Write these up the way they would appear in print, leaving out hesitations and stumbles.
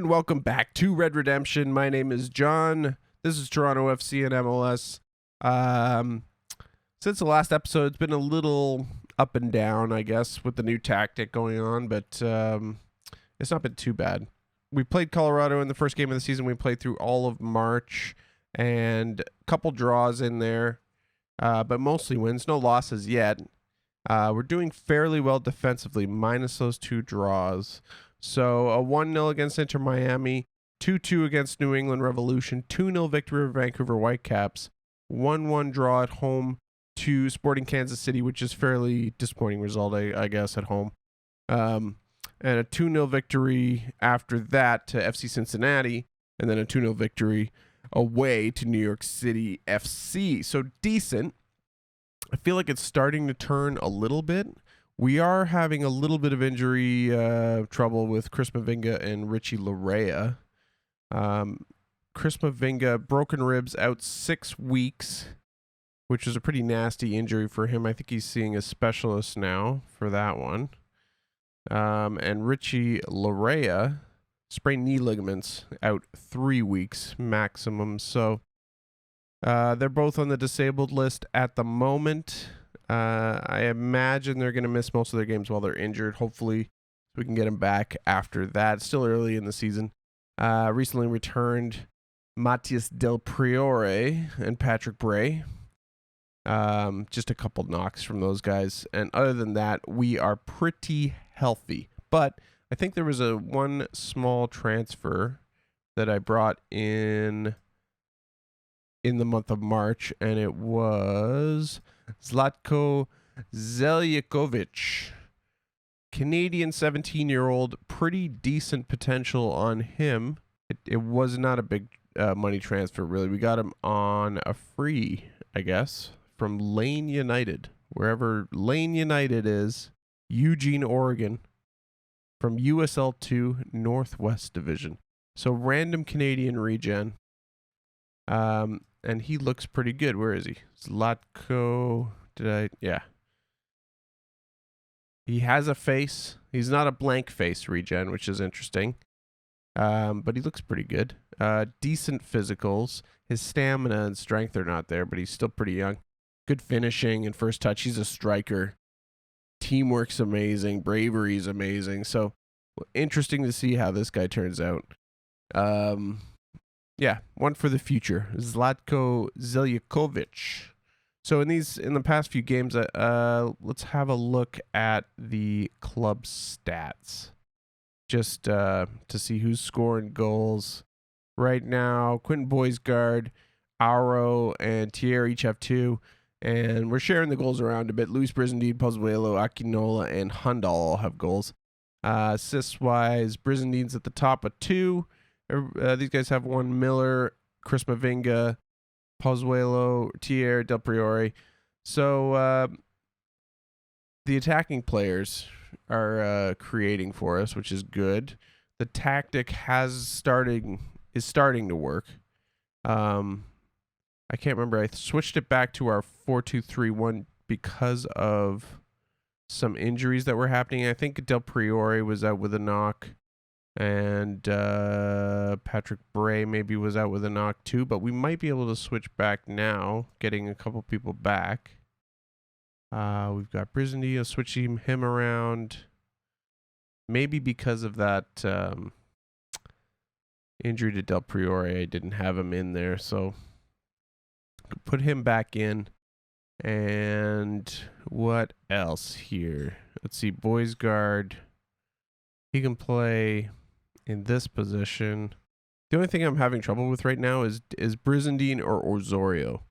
and welcome back to Red Redemption. My name is John. This is Toronto FC and MLS. Since the last episode, it's been a little up and down, I guess, with the new tactic going on, but it's not been too bad. We played Colorado in the first game of the season. We played through all of March and a couple draws in there, but mostly wins. No losses yet. We're doing fairly well defensively, minus those two draws. So a 1-0 against Inter Miami, 2-2 against New England Revolution, 2-0 victory over Vancouver Whitecaps, 1-1 draw at home to Sporting Kansas City, which is fairly disappointing result, I guess, at home. And a 2-0 victory after that to FC Cincinnati, and then a 2-0 victory away to New York City FC. So decent. I feel like it's starting to turn a little bit. We are having a little bit of injury trouble with Chris Mavinga and Richie Larea. Chris Mavinga, broken ribs, out 6 weeks, which is a pretty nasty injury for him. I think he's seeing a specialist now for that one. And Richie Larea, sprained knee ligaments, out 3 weeks maximum. So they're both on the disabled list at the moment. I imagine they're going to miss most of their games while they're injured. Hopefully we can get them back after that. Still early in the season. Recently returned Matias Del Priore and Patrick Bray. Just a couple knocks from those guys. And other than that, we are pretty healthy. But I think there was one small transfer that I brought in the month of March, and it was Zlatko Zeljakovic, Canadian 17-year-old, pretty decent potential on him. It was not a big money transfer, really. We got him on a free, I guess, from Lane United, wherever Lane United is, Eugene, Oregon, from USL 2 Northwest Division. So random Canadian regen. And he looks pretty good. Where is he? Zlatko. Yeah. He has a face. He's not a blank face regen, which is interesting. But he looks pretty good. Decent physicals. His stamina and strength are not there, but he's still pretty young. Good finishing and first touch. He's a striker. Teamwork's amazing. Bravery's amazing. So interesting to see how this guy turns out. Yeah, one for the future. Zlatko Zeljakovic. So in the past few games, let's have a look at the club stats, just to see who's scoring goals right now. Quentin Boisgard, Auro, and Thierry each have 2, and we're sharing the goals around a bit. Luis Brizendine, Pozuelo, Akinola, and Hundal all have goals. Assists-wise, Brizendine's at the top of 2. These guys have 1. Miller, Chris Mavinga, Pozuelo, Thierry, Del Priore. So the attacking players are creating for us, which is good. The tactic is starting to work. I can't remember. I switched it back to our 4-2-3-1 because of some injuries that were happening. I think Del Priore was out with a knock. And Patrick Bray maybe was out with a knock too, but we might be able to switch back now, getting a couple people back. We've got Brizendine, switching him around. Maybe because of that injury to Del Priore, I didn't have him in there, so put him back in. And what else here? Let's see, Boisgard. He can play in this position. The only thing I'm having trouble with right now is Brizendine or Osorio.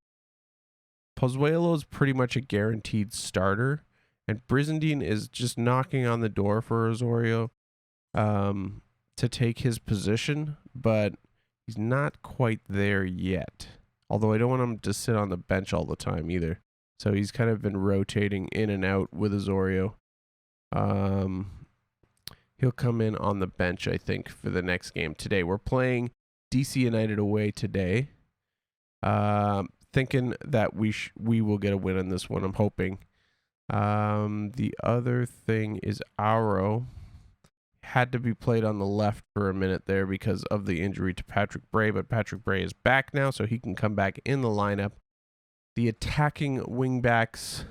Pozuelo is pretty much a guaranteed starter, and Brizendine is just knocking on the door for Osorio to take his position, but he's not quite there yet. Although I don't want him to sit on the bench all the time either. So he's kind of been rotating in and out with Osorio. He'll come in on the bench, I think, for the next game today. We're playing DC United away today. Thinking that we will get a win on this one, I'm hoping. The other thing is Auro had to be played on the left for a minute there because of the injury to Patrick Bray, but Patrick Bray is back now, so he can come back in the lineup. The attacking wingbacks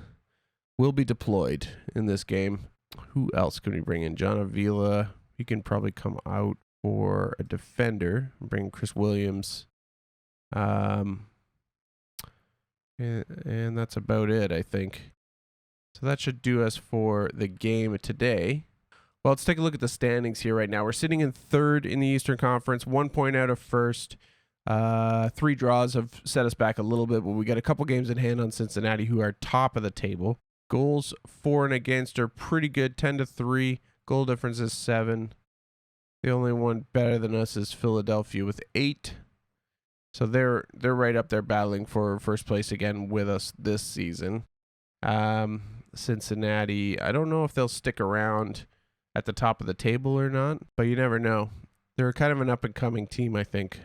will be deployed in this game. Who else can we bring in? John Avila. He can probably come out for a defender. Bring Chris Williams. And that's about it, I think. So that should do us for the game today. Well, let's take a look at the standings here right now. We're sitting in third in the Eastern Conference, 1 point out of first. 3 draws have set us back a little bit, but we got a couple games in hand on Cincinnati, who are top of the table. Goals for and against are pretty good, 10-3. Goal difference is 7. The only one better than us is Philadelphia with 8. So they're right up there battling for first place again with us this season. Cincinnati, I don't know if they'll stick around at the top of the table or not, but you never know. They're kind of an up-and-coming team, I think,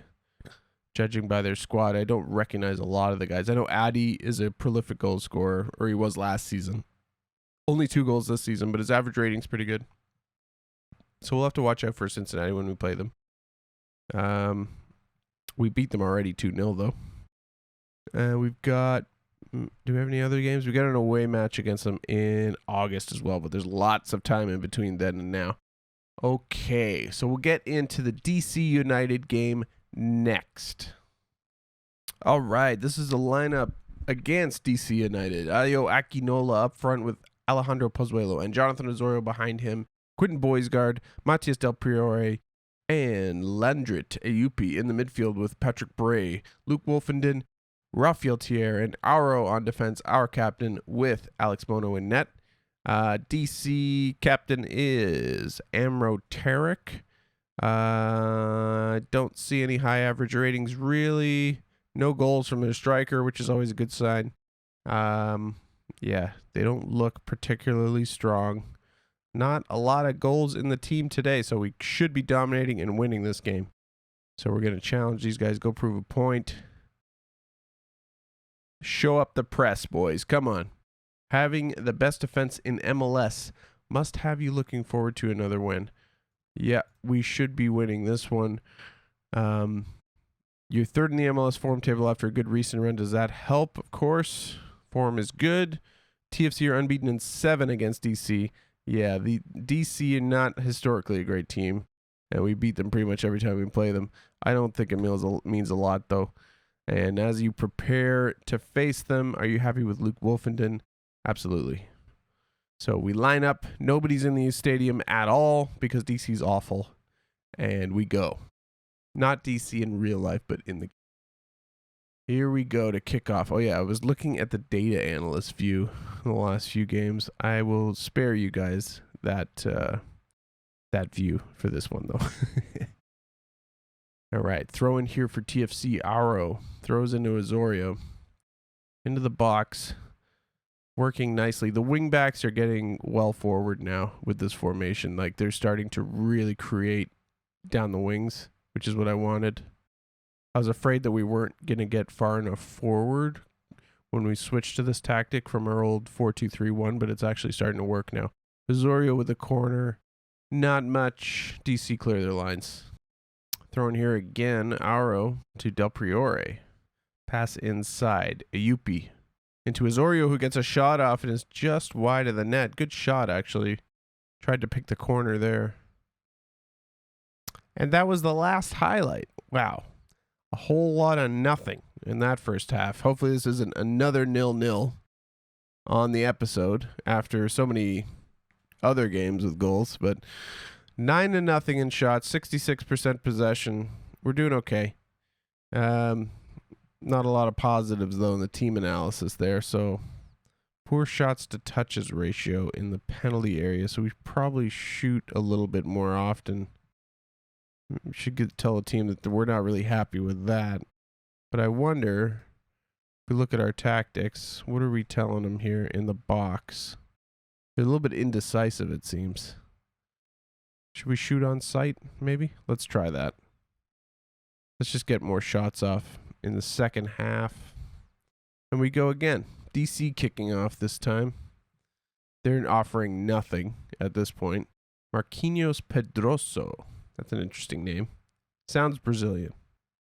judging by their squad. I don't recognize a lot of the guys. I know Addy is a prolific goal scorer, or he was last season. Only 2 goals this season, but his average rating's pretty good. So we'll have to watch out for Cincinnati when we play them. We beat them already 2-0, though. We've got... Do we have any other games? We got an away match against them in August as well, but there's lots of time in between then and now. Okay, so we'll get into the DC United game next. All right, this is the lineup against DC United. Ayo Akinola up front with Alejandro Pozuelo and Jonathan Osorio behind him. Quentin Boisgard, Matias Del Priore, and Landrit Ayupi in the midfield with Patrick Bray, Luke Wolfenden, Rafael Thier, and Auro on defense, our captain, with Alex Bono in net. DC captain is Amro Tarek. Don't see any high average ratings, really. No goals from their striker, which is always a good sign. Yeah, they don't look particularly strong. Not a lot of goals in the team today, so we should be dominating and winning this game. So we're going to challenge these guys. Go prove a point. Show up the press, boys. Come on. Having the best defense in MLS must have you looking forward to another win. Yeah, we should be winning this one. You're third in the MLS form table after a good recent run. Does that help? Of course. Form is good. TFC are unbeaten in 7 against DC. Yeah, the DC are not historically a great team, and we beat them pretty much every time we play them. I don't think it means a lot, though. And as you prepare to face them, are you happy with Luke Wolfenden? Absolutely. So we line up. Nobody's in the stadium at all because DC's awful. And we go. Not DC in real life, but in the... Here we go to kick off. Oh, yeah, I was looking at the data analyst view in the last few games. I will spare you guys that view for this one, though. All right, throw in here for TFC. Auro throws into Osorio. Into the box. Working nicely. The wing backs are getting well forward now with this formation. Like, they're starting to really create down the wings, which is what I wanted. I was afraid that we weren't going to get far enough forward when we switched to this tactic from our old 4-2-3-1, but it's actually starting to work now. Osorio with the corner. Not much. DC clear their lines. Throwing here again, Auro to Del Priore. Pass inside. Ayupi into Osorio, who gets a shot off and is just wide of the net. Good shot, actually. Tried to pick the corner there. And that was the last highlight. Wow. A whole lot of nothing in that first half. Hopefully this isn't another 0-0 on the episode after so many other games with goals, but 9-0 in shots, 66% possession. We're doing okay. Not a lot of positives, though, in the team analysis there. So poor shots to touches ratio in the penalty area. So we probably shoot a little bit more often. We should tell a team that we're not really happy with that. But I wonder, if we look at our tactics, what are we telling them here in the box? They're a little bit indecisive, it seems. Should we shoot on sight, maybe? Let's try that. Let's just get more shots off in the second half. And we go again. DC kicking off this time. They're offering nothing at this point. Marquinhos Pedroso. That's an interesting name. Sounds Brazilian.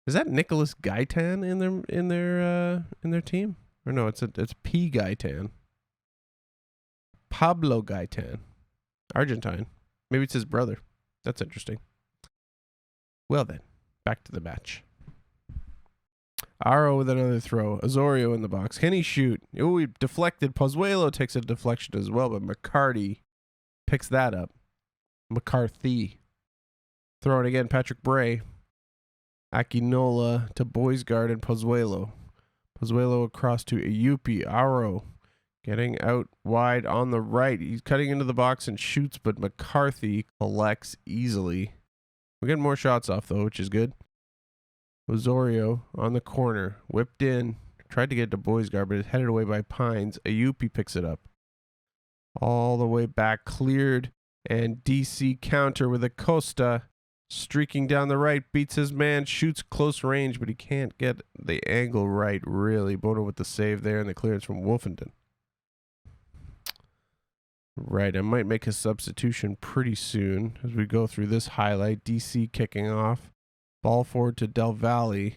Is that Nicolas Gaitan in their team? Or no, it's P Gaitan. Pablo Gaitan. Argentine. Maybe it's his brother. That's interesting. Well then, back to the match. Aro with another throw. Osorio in the box. Can he shoot? Oh, he deflected. Pozuelo takes a deflection as well, but McCarty picks that up. McCarthy. Throwing again, Patrick Bray. Akinola to Boisgard and Pozuelo. Pozuelo across to Ayupi. Aro getting out wide on the right. He's cutting into the box and shoots, but McCarthy collects easily. We're getting more shots off, though, which is good. Osorio on the corner. Whipped in. Tried to get to Boisgard, but it's headed away by Pines. Ayupi picks it up. All the way back. Cleared. And DC counter with Acosta. Streaking down the right, beats his man, shoots close range, but he can't get the angle right, really. Bono with the save there and the clearance from Wolfenden. Right, I might make a substitution pretty soon as we go through this highlight. DC kicking off. Ball forward to Del Valle.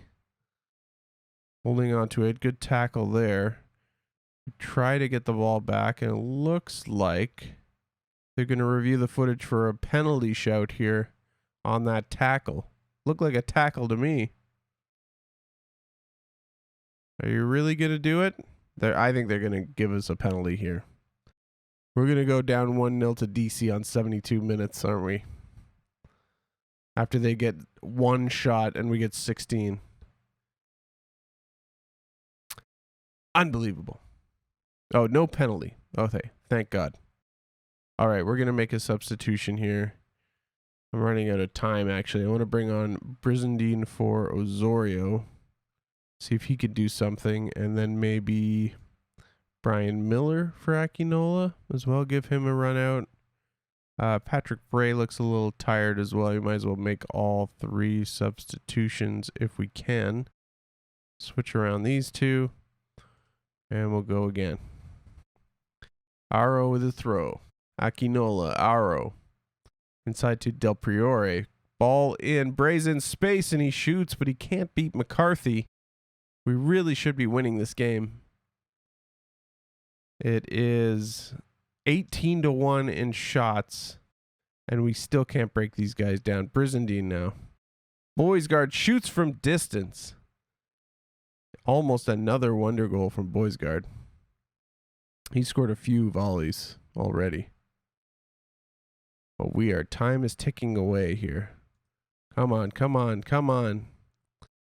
Holding on to it. Good tackle there. Try to get the ball back, and it looks like they're going to review the footage for a penalty shout here on that tackle. Looked like a tackle to me. Are you really going to do it? I think they're going to give us a penalty here. We're going to go down 1-0 to DC on 72 minutes, aren't we? After they get one shot and we get 16. Unbelievable. Oh, no penalty. Okay, thank God. All right, we're going to make a substitution here. I'm running out of time, actually. I want to bring on Brizendine for Osorio. See if he could do something. And then maybe Brian Miller for Akinola as well. Give him a run out. Patrick Bray looks a little tired as well. You might as well make all three substitutions if we can. Switch around these two. And we'll go again. Aro with a throw. Akinola, Aro. Inside to Del Priore. Ball in. Bray's in space and he shoots, but he can't beat McCarthy. We really should be winning this game. It is 18-1 in shots, and we still can't break these guys down. Brizendine now. Boisgard shoots from distance. Almost another wonder goal from Boisgard. He scored a few volleys already. But time is ticking away here. Come on, come on, come on.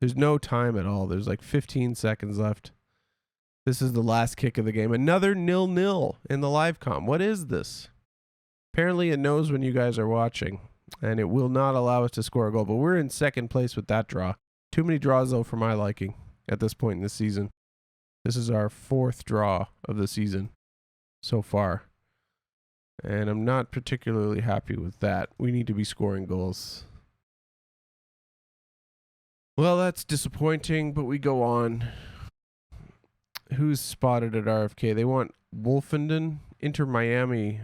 There's no time at all. There's like 15 seconds left. This is the last kick of the game. Another 0-0 in the live comm. What is this? Apparently it knows when you guys are watching, and it will not allow us to score a goal. But we're in second place with that draw. Too many draws, though, for my liking at this point in the season. This is our fourth draw of the season so far. And I'm not particularly happy with that. We need to be scoring goals. Well, that's disappointing, but we go on. Who's spotted at RFK? They want Wolfenden. Inter Miami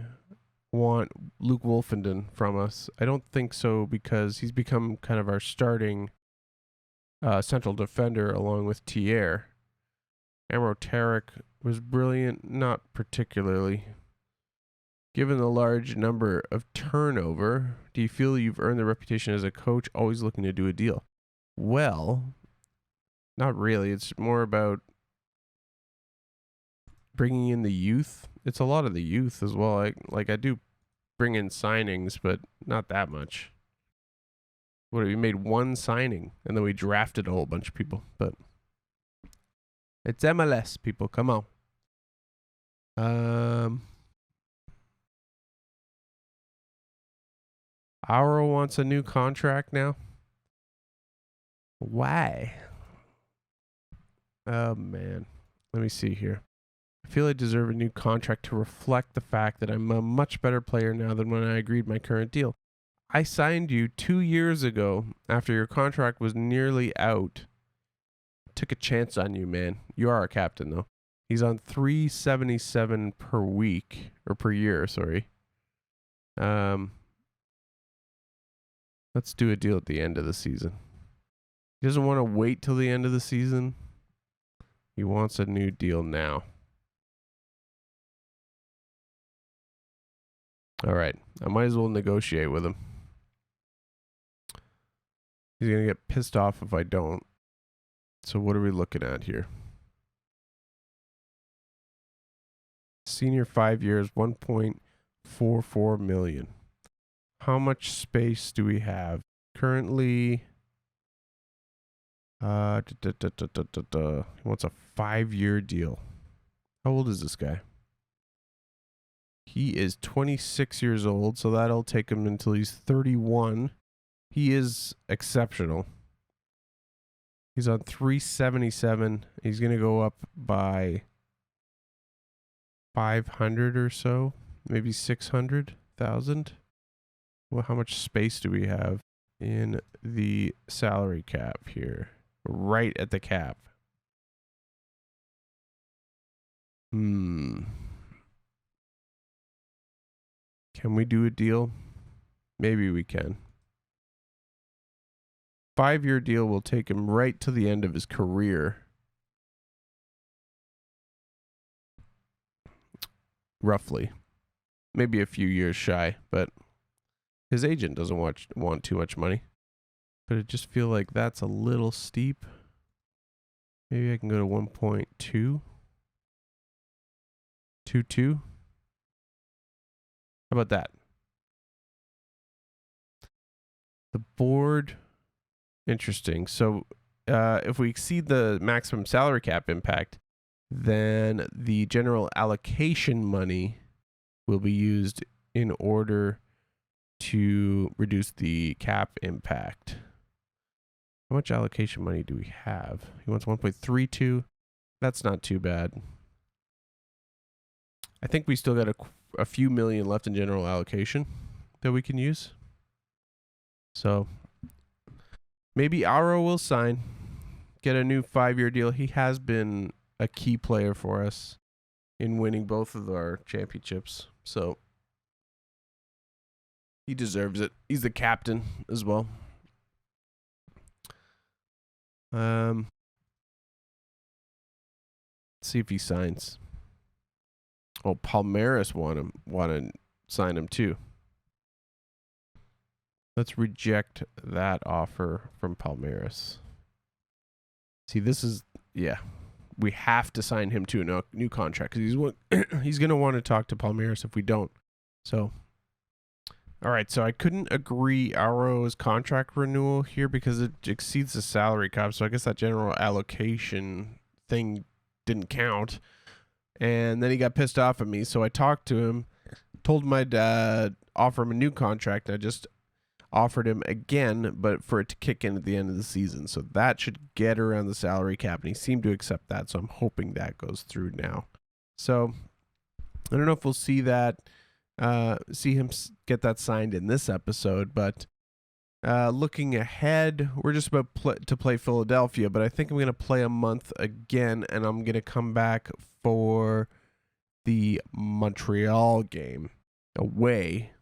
want Luke Wolfenden from us. I don't think so because he's become kind of our starting central defender along with Thier. Amro Tarek was brilliant, not particularly. Given the large number of turnover, do you feel you've earned the reputation as a coach always looking to do a deal? Well, not really. It's more about bringing in the youth. It's a lot of the youth as well. I do bring in signings, but not that much. We made one signing, and then we drafted a whole bunch of people. But it's MLS, people. Come on. Aro wants a new contract now. Why? Oh, man. Let me see here. I feel I deserve a new contract to reflect the fact that I'm a much better player now than when I agreed my current deal. I signed you 2 years ago after your contract was nearly out. Took a chance on you, man. You are our captain, though. He's on $377 per week, or per year, sorry. Let's do a deal at the end of the season. He doesn't want to wait till the end of the season. He wants a new deal now. All right. I might as well negotiate with him. He's going to get pissed off if I don't. So what are we looking at here? Senior 5 years, 1.44 million. How much space do we have? Currently, he wants a 5-year deal. How old is this guy? He is 26 years old, so that'll take him until he's 31. He is exceptional. He's on 377. He's going to go up by 500 or so, maybe 600,000. Well, how much space do we have in the salary cap here? Right at the cap. Can we do a deal? Maybe we can. 5-year deal will take him right to the end of his career. Roughly. Maybe a few years shy, but his agent doesn't want too much money. But I just feel like that's a little steep. Maybe I can go to 1.2. 2.2. How about that? The board. Interesting. So if we exceed the maximum salary cap impact, then the general allocation money will be used in order to reduce the cap impact. How much allocation money do we have? He wants 1.32. That's not too bad. I think we still got a few million left in general allocation that we can use. So maybe Aro will sign, get a new 5-year deal. He has been a key player for us in winning both of our championships. So he deserves it. He's the captain as well. Let's see if he signs. Oh, Palmeiras want to sign him too. Let's reject that offer from Palmeiras. See, this is, yeah, we have to sign him to a new contract because he's going to want to talk to Palmeiras if we don't. So, all right, so I couldn't agree Aro's contract renewal here because it exceeds the salary cap. So I guess that general allocation thing didn't count. And then he got pissed off at me. So I talked to him, told my dad, offer him a new contract. And I just offered him again, but for it to kick in at the end of the season. So that should get around the salary cap. And he seemed to accept that. So I'm hoping that goes through now. So I don't know if we'll see that. See him get that signed in this episode, but looking ahead, we're just about to play Philadelphia, but I think I'm going to play a month again, and I'm going to come back for the Montreal game away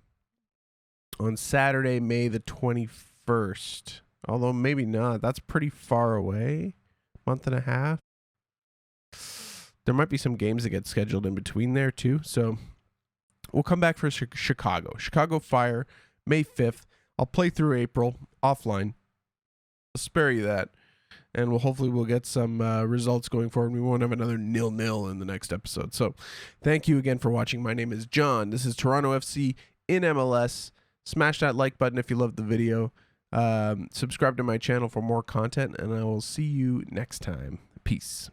on Saturday, May the 21st. Although maybe not. That's pretty far away. Month and a half. There might be some games that get scheduled in between there too, so we'll come back for Chicago Fire, May 5th. I'll play through April offline. I'll spare you that. And hopefully we'll get some results going forward. We won't have another 0-0 in the next episode. So thank you again for watching. My name is John. This is Toronto FC in MLS. Smash that like button if you loved the video. Subscribe to my channel for more content. And I will see you next time. Peace.